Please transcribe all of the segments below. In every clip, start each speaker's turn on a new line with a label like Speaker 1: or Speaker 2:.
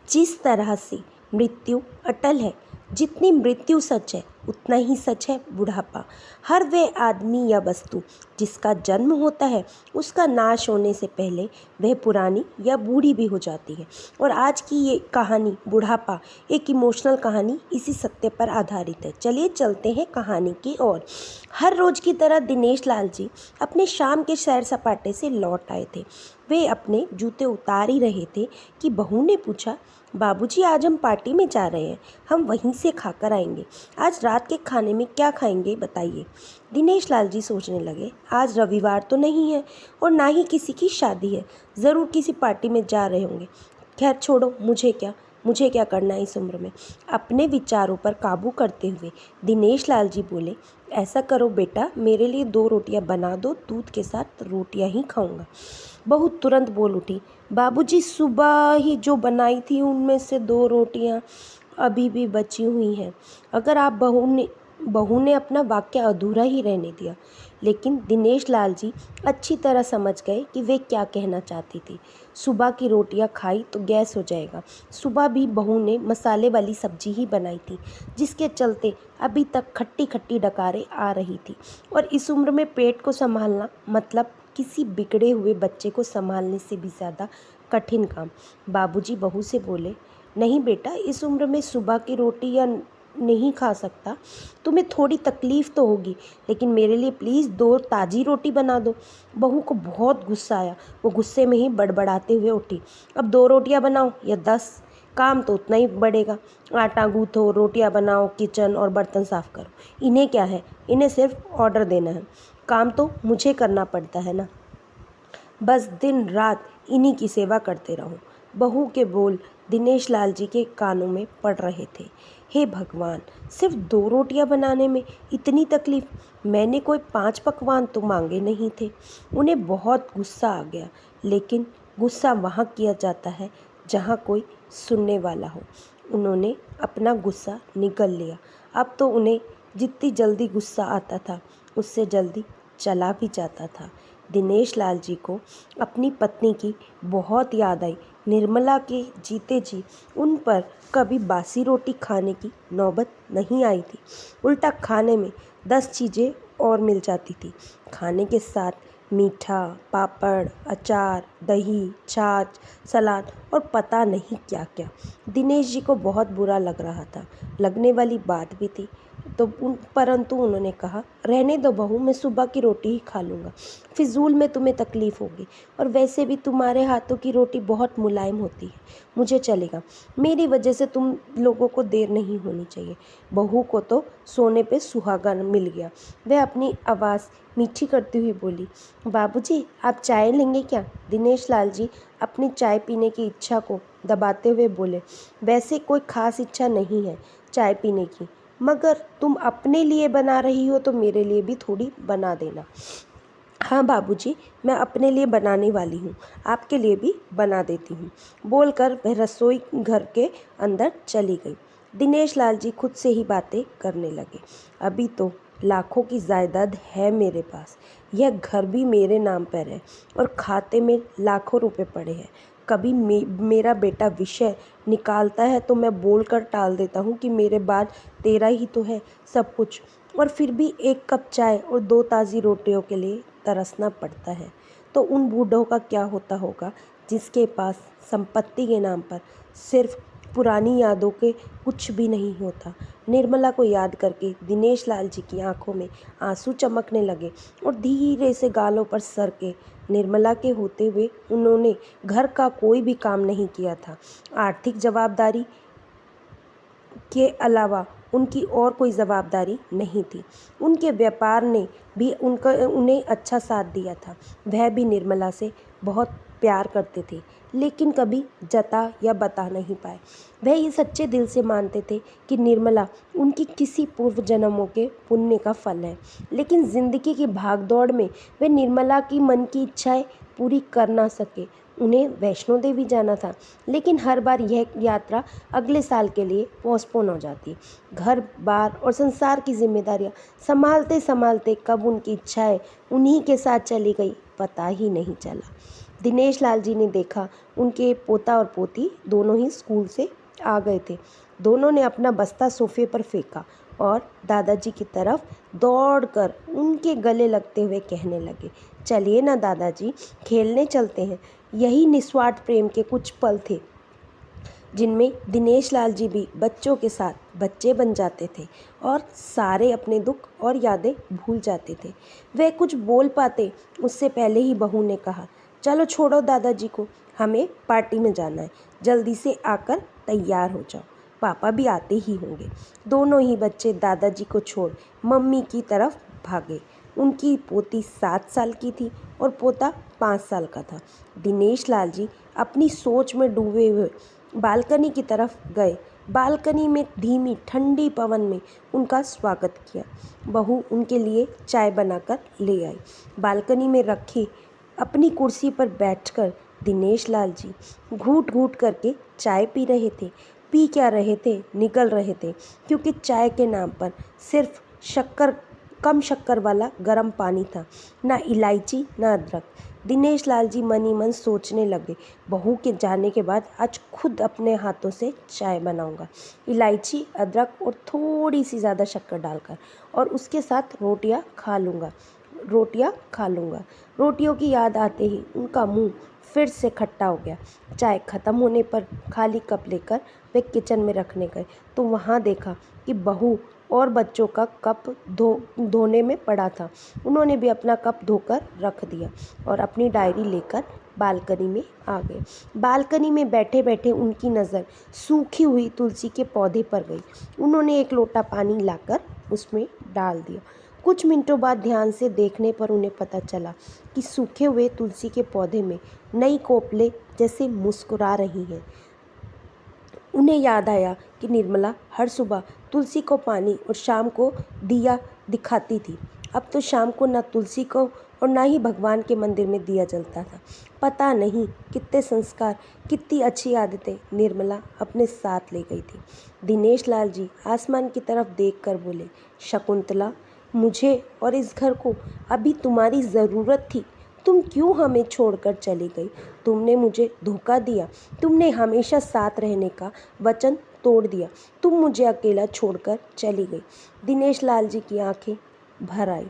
Speaker 1: जिस तरह से मृत्यु अटल है, जितनी मृत्यु सच है उतना ही सच है बुढ़ापा। हर वह आदमी या वस्तु जिसका जन्म होता है उसका नाश होने से पहले वह पुरानी या बूढ़ी भी हो जाती है। और आज की ये कहानी बुढ़ापा एक इमोशनल कहानी इसी सत्य पर आधारित है। चलिए चलते हैं कहानी की ओर। हर रोज की तरह दिनेश लाल जी अपने शाम के सैर सपाटे से लौट आए थे। वे अपने जूते उतार ही रहे थे कि बहू ने पूछा, बाबूजी आज हम पार्टी में जा रहे हैं, हम वहीं से खाकर आएंगे। आज रात के खाने में क्या खाएंगे बताइए। दिनेश लाल जी सोचने लगे, आज रविवार तो नहीं है और ना ही किसी की शादी है, ज़रूर किसी पार्टी में जा रहे होंगे। खैर छोड़ो, मुझे क्या करना है इस उम्र में। अपने विचारों पर काबू करते हुए दिनेश लाल जी बोले, ऐसा करो बेटा, मेरे लिए 2 रोटियां बना दो, दूध के साथ रोटियां ही खाऊंगा। बहू तुरंत बोल उठी, बाबूजी सुबह ही जो बनाई थी उनमें से 2 रोटियां अभी भी बची हुई हैं। अगर आप बहू ने अपना वाक्य अधूरा ही रहने दिया। लेकिन दिनेश लाल जी अच्छी तरह समझ गए कि वे क्या कहना चाहती थी। सुबह की रोटियां खाई तो गैस हो जाएगा। सुबह भी बहू ने मसाले वाली सब्जी ही बनाई थी, जिसके चलते अभी तक खट्टी खट्टी डकारें आ रही थी। और इस उम्र में पेट को संभालना मतलब किसी बिगड़े हुए बच्चे को संभालने से भी ज़्यादा कठिन काम। बाबूजी बहू से बोले, नहीं बेटा, इस उम्र में सुबह की रोटी या नहीं खा सकता। तुम्हें थोड़ी तकलीफ़ तो होगी, लेकिन मेरे लिए प्लीज़ 2 ताज़ी रोटी बना दो। बहू को बहुत गुस्सा आया। वो गुस्से में ही बड़बड़ाते हुए उठी, अब 2 रोटियां बनाओ या 10, काम तो उतना ही बढ़ेगा। आटा गूँथो, रोटियां बनाओ, किचन और बर्तन साफ़ करो। इन्हें क्या है, इन्हें सिर्फ ऑर्डर देना है, काम तो मुझे करना पड़ता है ना। बस दिन रात इन्हीं की सेवा करते रहो। बहू के बोल दिनेश लाल जी के कानों में पड़ रहे थे। हे भगवान, सिर्फ 2 रोटियां बनाने में इतनी तकलीफ। मैंने कोई 5 पकवान तो मांगे नहीं थे। उन्हें बहुत गुस्सा आ गया, लेकिन गुस्सा वहाँ किया जाता है जहाँ कोई सुनने वाला हो। उन्होंने अपना गुस्सा निगल लिया। अब तो उन्हें जितनी जल्दी गुस्सा आता था उससे जल्दी चला भी जाता था। दिनेश लाल जी को अपनी पत्नी की बहुत याद आई। निर्मला के जीते जी उन पर कभी बासी रोटी खाने की नौबत नहीं आई थी। उल्टा खाने में 10 चीज़ें और मिल जाती थी। खाने के साथ मीठा, पापड़, अचार, दही, छाछ, सलाद और पता नहीं क्या क्या। दिनेश जी को बहुत बुरा लग रहा था। लगने वाली बात भी थी, परंतु उन्होंने कहा, रहने दो बहू, मैं सुबह की रोटी ही खा लूँगा। फिजूल में तुम्हें तकलीफ़ होगी, और वैसे भी तुम्हारे हाथों की रोटी बहुत मुलायम होती है। मुझे चलेगा, मेरी वजह से तुम लोगों को देर नहीं होनी चाहिए। बहू को तो सोने पे सुहागा मिल गया। वह अपनी आवाज़ मीठी करती हुई बोली, बाबूजी आप चाय लेंगे क्या? दिनेश लाल जी अपनी चाय पीने की इच्छा को दबाते हुए बोले, वैसे कोई ख़ास इच्छा नहीं है चाय पीने की, मगर तुम अपने लिए बना रही हो तो मेरे लिए भी थोड़ी बना देना। हाँ बाबूजी, मैं अपने लिए बनाने वाली हूँ, आपके लिए भी बना देती हूँ। बोलकर वह रसोई घर के अंदर चली गई। दिनेश लाल जी खुद से ही बातें करने लगे, अभी तो लाखों की जायदाद है मेरे पास, यह घर भी मेरे नाम पर है और खाते में लाखों रुपए पड़े हैं। कभी मेरा बेटा विषय निकालता है तो मैं बोलकर टाल देता हूँ कि मेरे बाद तेरा ही तो है सब कुछ, और फिर भी 1 कप चाय और 2 ताज़ी रोटियों के लिए तरसना पड़ता है। तो उन बूढ़ों का क्या होता होगा जिसके पास संपत्ति के नाम पर सिर्फ पुरानी यादों के कुछ भी नहीं होता। निर्मला को याद करके दिनेश लाल जी की आंखों में आंसू चमकने लगे और धीरे से गालों पर सर के। निर्मला के होते हुए उन्होंने घर का कोई भी काम नहीं किया था। आर्थिक जवाबदारी के अलावा उनकी और कोई जवाबदारी नहीं थी। उनके व्यापार ने भी उन्हें अच्छा साथ दिया था। वह भी निर्मला से बहुत प्यार करते थे, लेकिन कभी जता या बता नहीं पाए। वह ये सच्चे दिल से मानते थे कि निर्मला उनकी किसी पूर्व जन्मों के पुण्य का फल है। लेकिन जिंदगी की भागदौड़ में वे निर्मला की मन की इच्छाएं पूरी कर ना सके। उन्हें वैष्णो देवी जाना था, लेकिन हर बार यह यात्रा अगले साल के लिए पोस्टपोन हो जाती। घर बार और संसार की जिम्मेदारियां संभालते संभालते कब उनकी इच्छाएं उन्हीं के साथ चली गई पता ही नहीं चला। दिनेश लाल जी ने देखा उनके पोता और पोती दोनों ही स्कूल से आ गए थे। दोनों ने अपना बस्ता सोफे पर फेंका और दादाजी की तरफ दौड़कर उनके गले लगते हुए कहने लगे, चलिए ना दादाजी, खेलने चलते हैं। यही निस्वार्थ प्रेम के कुछ पल थे जिनमें दिनेश लाल जी भी बच्चों के साथ बच्चे बन जाते थे और सारे अपने दुख और यादें भूल जाते थे। वे कुछ बोल पाते उससे पहले ही बहू ने कहा, चलो छोड़ो दादाजी को, हमें पार्टी में जाना है, जल्दी से आकर तैयार हो जाओ, पापा भी आते ही होंगे। दोनों ही बच्चे दादाजी को छोड़ मम्मी की तरफ भागे। उनकी पोती 7 साल की थी और पोता 5 साल का था। दिनेश लाल जी अपनी सोच में डूबे हुए बालकनी की तरफ गए। बालकनी में धीमी ठंडी पवन में उनका स्वागत किया। बहू उनके लिए चाय बनाकर ले आई। बालकनी में रखी अपनी कुर्सी पर बैठकर दिनेश लाल जी घूट घूट करके चाय पी रहे थे। पी क्या रहे थे, निगल रहे थे, क्योंकि चाय के नाम पर सिर्फ कम शक्कर वाला गर्म पानी था, ना इलायची ना अदरक। दिनेश लाल जी मन ही मन सोचने लगे, बहू के जाने के बाद आज खुद अपने हाथों से चाय बनाऊंगा, इलायची अदरक और थोड़ी सी ज़्यादा शक्कर डालकर, और उसके साथ रोटियां खा लूँगा। रोटियों की याद आते ही उनका मुंह फिर से खट्टा हो गया। चाय खत्म होने पर खाली कप लेकर वे किचन में रखने गए तो वहाँ देखा कि बहू और बच्चों का कप धोने में पड़ा था। उन्होंने भी अपना कप धोकर रख दिया और अपनी डायरी लेकर बालकनी में आ गए। बालकनी में बैठे बैठे उनकी नज़र सूखी हुई तुलसी के पौधे पर गई। उन्होंने एक लोटा पानी लाकर उसमें डाल दिया। कुछ मिनटों बाद ध्यान से देखने पर उन्हें पता चला कि सूखे हुए तुलसी के पौधे में नई कोपले जैसे मुस्कुरा रही हैं। उन्हें याद आया कि निर्मला हर सुबह तुलसी को पानी और शाम को दिया दिखाती थी। अब तो शाम को न तुलसी को और न ही भगवान के मंदिर में दिया जलता था। पता नहीं कितने संस्कार, कितनी अच्छी आदतें निर्मला अपने साथ ले गई थी। दिनेश लाल जी आसमान की तरफ देखकर बोले, शकुंतला, मुझे और इस घर को अभी तुम्हारी ज़रूरत थी। तुम क्यों हमें छोड़कर चली गई? तुमने मुझे धोखा दिया। तुमने हमेशा साथ रहने का वचन तोड़ दिया। तुम मुझे अकेला छोड़कर चली गई। दिनेश लाल जी की आंखें भर आई।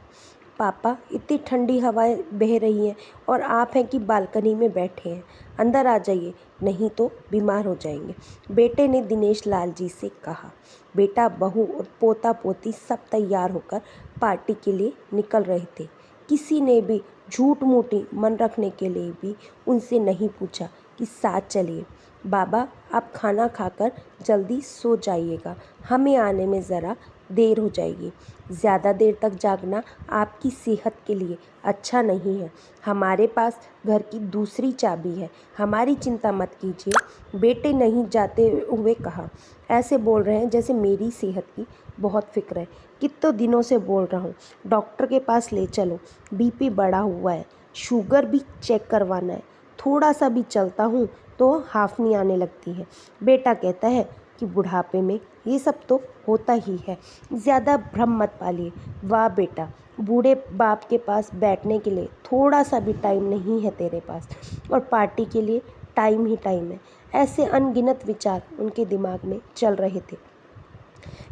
Speaker 1: पापा, इतनी ठंडी हवाएं बह रही हैं और आप हैं कि बालकनी में बैठे हैं। अंदर आ जाइए, नहीं तो बीमार हो जाएंगे, बेटे ने दिनेश लाल जी से कहा। बेटा, बहू और पोता पोती सब तैयार होकर पार्टी के लिए निकल रहे थे। किसी ने भी झूठ मूठी मन रखने के लिए भी उनसे नहीं पूछा कि साथ चलिए। बाबा, आप खाना खाकर जल्दी सो जाइएगा, हमें आने में ज़रा देर हो जाएगी। ज़्यादा देर तक जागना आपकी सेहत के लिए अच्छा नहीं है। हमारे पास घर की दूसरी चाबी है, हमारी चिंता मत कीजिए, बेटे नहीं जाते हुए कहा। ऐसे बोल रहे हैं जैसे मेरी सेहत की बहुत फिक्र है। कितने दिनों से बोल रहा हूँ, डॉक्टर के पास ले चलो, बीपी बढ़ा हुआ है, शुगर भी चेक करवाना है। थोड़ा सा भी चलता हूँ तो हाफनी आने लगती है। बेटा कहता है कि बुढ़ापे में ये सब तो होता ही है, ज़्यादा भ्रम मत पालिए। वाह बेटा, बूढ़े बाप के पास बैठने के लिए थोड़ा सा भी टाइम नहीं है तेरे पास, और पार्टी के लिए टाइम ही टाइम है। ऐसे अनगिनत विचार उनके दिमाग में चल रहे थे,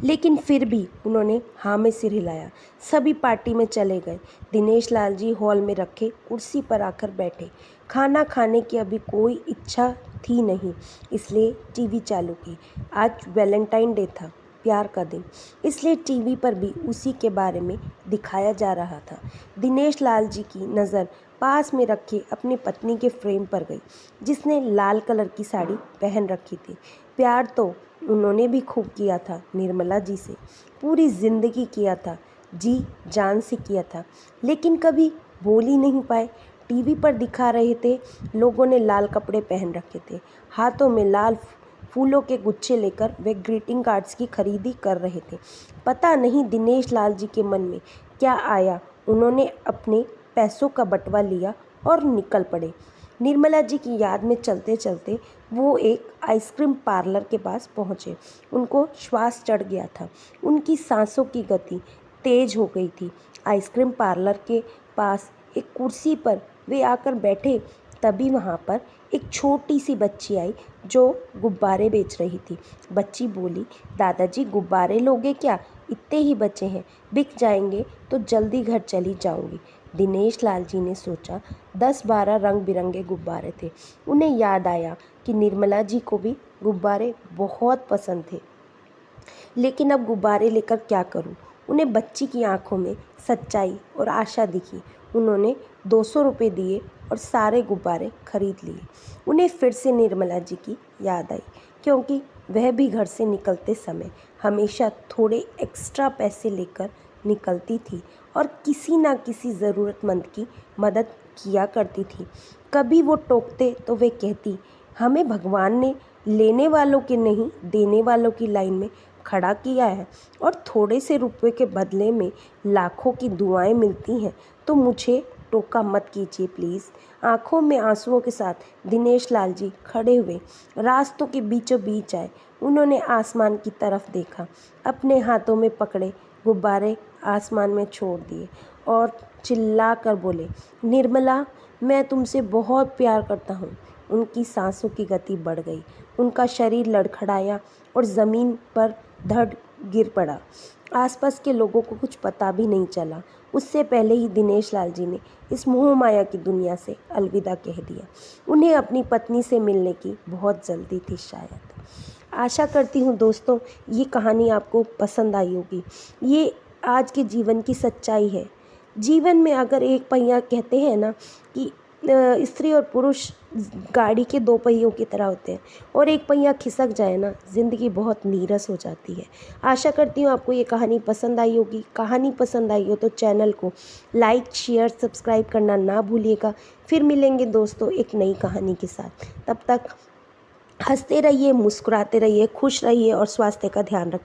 Speaker 1: लेकिन फिर भी उन्होंने हाँ में सिर हिलाया। सभी पार्टी में चले गए। दिनेश लाल जी हॉल में रखे कुर्सी पर आकर बैठे। खाना खाने की अभी कोई इच्छा थी नहीं, इसलिए टीवी चालू की। आज वैलेंटाइन डे था, प्यार का दिन, इसलिए टीवी पर भी उसी के बारे में दिखाया जा रहा था। दिनेश लाल जी की नज़र पास में रखी अपनी पत्नी के फ्रेम पर गई, जिसने लाल कलर की साड़ी पहन रखी थी। प्यार तो उन्होंने भी खूब किया था निर्मला जी से, पूरी ज़िंदगी किया था, जी जान से किया था, लेकिन कभी बोल ही नहीं पाए। टीवी पर दिखा रहे थे, लोगों ने लाल कपड़े पहन रखे थे, हाथों में लाल फूलों के गुच्छे लेकर वे ग्रीटिंग कार्ड्स की खरीदी कर रहे थे। पता नहीं दिनेश लाल जी के मन में क्या आया, उन्होंने अपने पैसों का बटवा लिया और निकल पड़े। निर्मला जी की याद में चलते चलते वो एक आइसक्रीम पार्लर के पास पहुँचे। उनको श्वास चढ़ गया था, उनकी सांसों की गति तेज हो गई थी। आइसक्रीम पार्लर के पास एक कुर्सी पर वे आकर बैठे, तभी वहाँ पर एक छोटी सी बच्ची आई जो गुब्बारे बेच रही थी। बच्ची बोली, दादाजी गुब्बारे लोगे क्या? इतने ही बचे हैं, बिक जाएंगे तो जल्दी घर चली जाऊंगी। दिनेश लाल जी ने सोचा 10-12 रंग बिरंगे गुब्बारे थे। उन्हें याद आया कि निर्मला जी को भी गुब्बारे बहुत पसंद थे, लेकिन अब गुब्बारे लेकर क्या करूं? उन्हें बच्ची की आंखों में सच्चाई और आशा दिखी। उन्होंने 200 रुपये दिए और सारे गुब्बारे खरीद लिए। उन्हें फिर से निर्मला जी की याद आई, क्योंकि वह भी घर से निकलते समय हमेशा थोड़े एक्स्ट्रा पैसे लेकर निकलती थी और किसी ना किसी ज़रूरतमंद की मदद किया करती थी। कभी वो टोकते तो वे कहती, हमें भगवान ने लेने वालों के नहीं देने वालों की लाइन में खड़ा किया है और थोड़े से रुपए के बदले में लाखों की दुआएं मिलती हैं, तो मुझे टोका मत कीजिए प्लीज़। आंखों में आंसुओं के साथ दिनेश लाल जी खड़े हुए रास्तों के बीचों बीच आए। उन्होंने आसमान की तरफ देखा, अपने हाथों में पकड़े गुब्बारे आसमान में छोड़ दिए और चिल्ला कर बोले, निर्मला, मैं तुमसे बहुत प्यार करता हूँ। उनकी सांसों की गति बढ़ गई, उनका शरीर लड़खड़ाया और ज़मीन पर धड़ गिर पड़ा। आसपास के लोगों को कुछ पता भी नहीं चला। उससे पहले ही दिनेश लाल जी ने इस मोह माया की दुनिया से अलविदा कह दिया। उन्हें अपनी पत्नी से मिलने की बहुत जल्दी थी शायद। आशा करती हूँ दोस्तों, ये कहानी आपको पसंद आई होगी। ये आज के जीवन की सच्चाई है। जीवन में अगर एक पहिया, कहते हैं ना कि स्त्री और पुरुष गाड़ी के 2 पहियों की तरह होते हैं, और एक पहिया खिसक जाए ना, ज़िंदगी बहुत नीरस हो जाती है। आशा करती हूँ आपको ये कहानी पसंद आई होगी। कहानी पसंद आई हो तो चैनल को लाइक, शेयर, सब्सक्राइब करना ना भूलिएगा। फिर मिलेंगे दोस्तों एक नई कहानी के साथ। तब तक हंसते रहिए, मुस्कुराते रहिए, खुश रहिए और स्वास्थ्य का ध्यान रखिए।